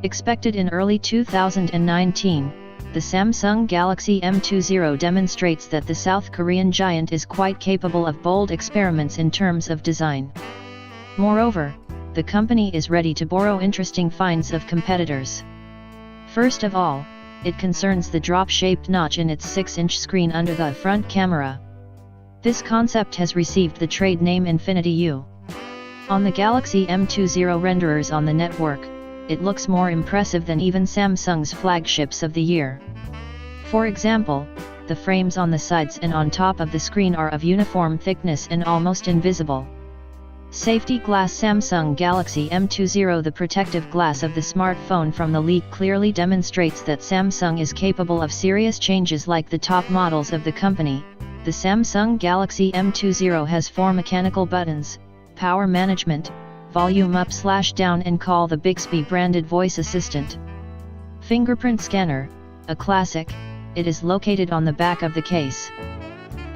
Expected in early 2019, the Samsung Galaxy M20 demonstrates that the South Korean giant is quite capable of bold experiments in terms of design. Moreover, the company is ready to borrow interesting finds of competitors. First of all, it concerns the drop-shaped notch in its 6-inch screen under the front camera. This concept has received the trade name Infinity U. On the Galaxy M20 renderers on the network, it looks more impressive than even Samsung's flagships of the year. For example, the frames on the sides and on top of the screen are of uniform thickness and almost invisible. Safety glass Samsung Galaxy M20. The protective glass of the smartphone from the leak clearly demonstrates that Samsung is capable of serious changes like the top models of the company. The Samsung Galaxy M20 has 4 mechanical buttons, power management, volume up/down and call the Bixby branded voice assistant. Fingerprint scanner, a classic, it is located on the back of the case.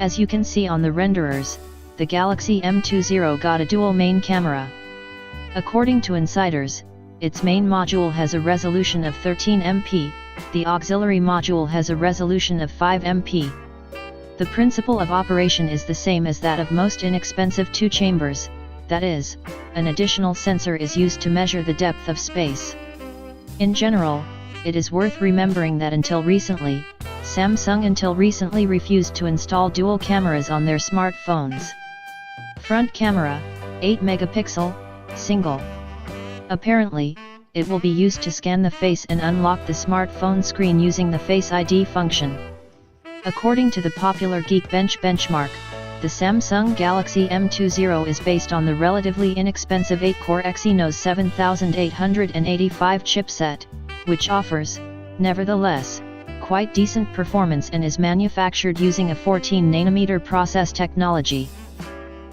As you can see on the renderers, the Galaxy M20 got a dual main camera. According to insiders, its main module has a resolution of 13 MP, the auxiliary module has a resolution of 5 MP. The principle of operation is the same as that of most inexpensive 2 chambers, that is, an additional sensor is used to measure the depth of space. In general, it is worth remembering that until recently, Samsung refused to install dual cameras on their smartphones. Front camera, 8 megapixel, single. Apparently, it will be used to scan the face and unlock the smartphone screen using the Face ID function. According to the popular Geekbench benchmark, the Samsung Galaxy M20 is based on the relatively inexpensive 8-core Exynos 7885 chipset, which offers, nevertheless, quite decent performance and is manufactured using a 14nm process technology.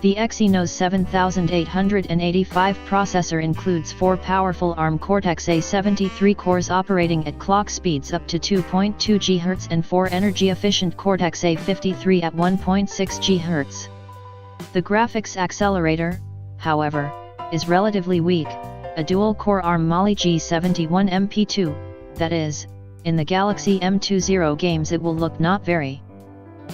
The Exynos 7885 processor includes 4 powerful ARM Cortex-A73 cores operating at clock speeds up to 2.2 GHz and 4 energy-efficient Cortex-A53 at 1.6 GHz. The graphics accelerator, however, is relatively weak, a dual-core ARM Mali G71 MP2, that is, in the Galaxy M20 games it will look not very.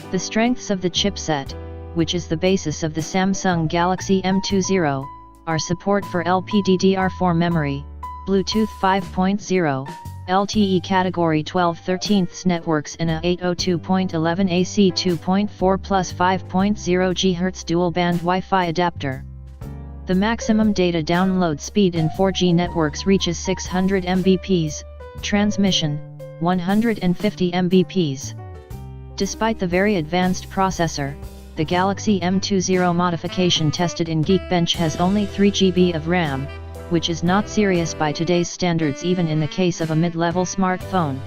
The strengths of the chipset, which is the basis of the Samsung Galaxy M20, are support for LPDDR4 memory, Bluetooth 5.0, LTE Category 12/13 networks in a 802.11 AC 2.4 plus 5.0 GHz dual-band Wi-Fi adapter. The maximum data download speed in 4G networks reaches 600 Mbps, transmission, 150 Mbps. Despite the very advanced processor, the Galaxy M20 modification tested in Geekbench has only 3 GB of RAM, which is not serious by today's standards even in the case of a mid-level smartphone.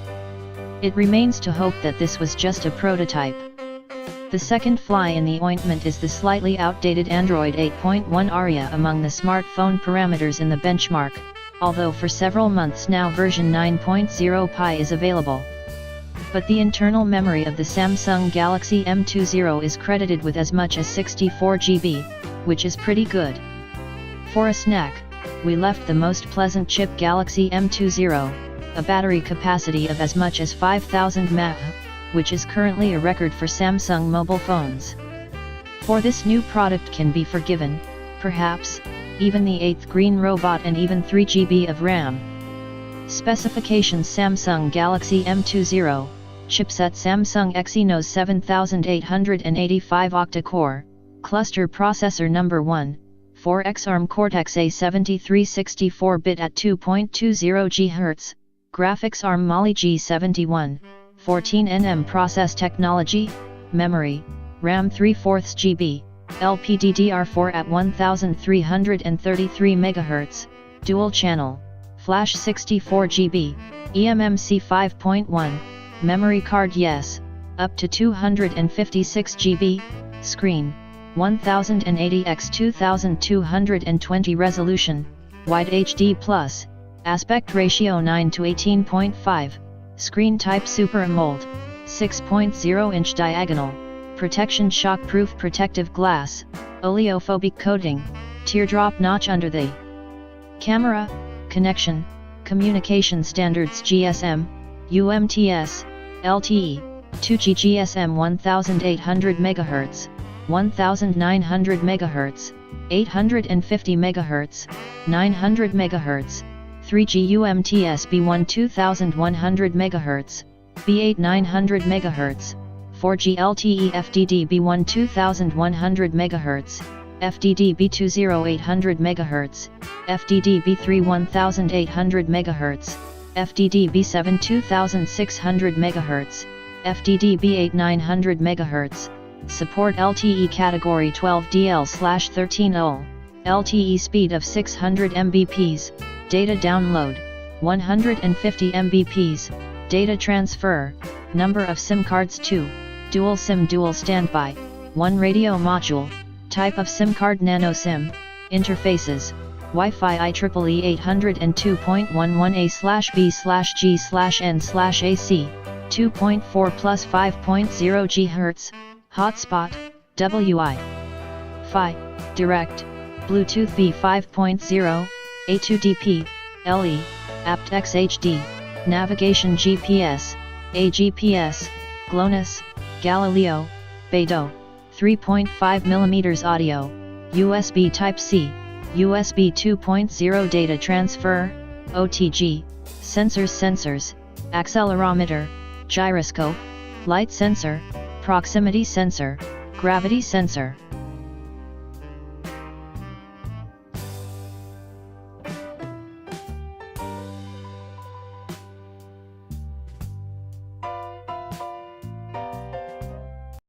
It remains to hope that this was just a prototype. The second fly in the ointment is the slightly outdated Android 8.1 Aria among the smartphone parameters in the benchmark, although for several months now version 9.0 Pi is available. But the internal memory of the Samsung Galaxy M20 is credited with as much as 64 GB, which is pretty good. For a snack, we left the most pleasant chip Galaxy M20, a battery capacity of as much as 5000 mAh, which is currently a record for Samsung mobile phones. For this new product can be forgiven, perhaps, even the 8th green robot and even 3 GB of RAM. Specifications: Samsung Galaxy M20, chipset Samsung Exynos 7885 octa-core, cluster processor number 1, 4X ARM Cortex-A73 64-bit at 2.20 GHz, graphics ARM Mali G71, 14nm process technology, memory, RAM 3/4 GB, LPDDR4 at 1333 MHz, dual channel, flash 64 GB, eMMC 5.1, memory card yes, up to 256 GB, screen, 1080 x 2220 resolution, wide HD+, aspect ratio 9:18.5, screen type Super AMOLED, 6.0-inch diagonal, protection shock-proof protective glass, oleophobic coating, teardrop notch under the camera, connection, Communication standards GSM, UMTS, LTE, 2G GSM 1800 MHz, 1900 MHz, 850 MHz, 900 MHz, 3G UMTS B1 2100 MHz, B8 900 MHz, 4G LTE FDD B1 2100 MHz, FDD B20 800 MHz, FDD B3 1800 MHz, FDD B7 2600 MHz, FDD B8 900 MHz. Support LTE category 12DL/13 OL, LTE speed of 600 Mbps, data download, 150 Mbps, data transfer, number of SIM cards 2, dual SIM dual standby, 1 radio module, type of SIM card nano SIM, interfaces, Wi-Fi IEEE 802.11a/b/g/n/ac, 2.4 plus 5.0 GHz, hotspot, Wi-Fi, direct, Bluetooth B 5.0, A2DP, LE, aptX HD, navigation GPS, AGPS, GLONASS, Galileo, Beidou, 3.5mm audio, USB Type-C, USB 2.0 data transfer, OTG, sensors, accelerometer, gyroscope, light sensor, proximity sensor, gravity sensor.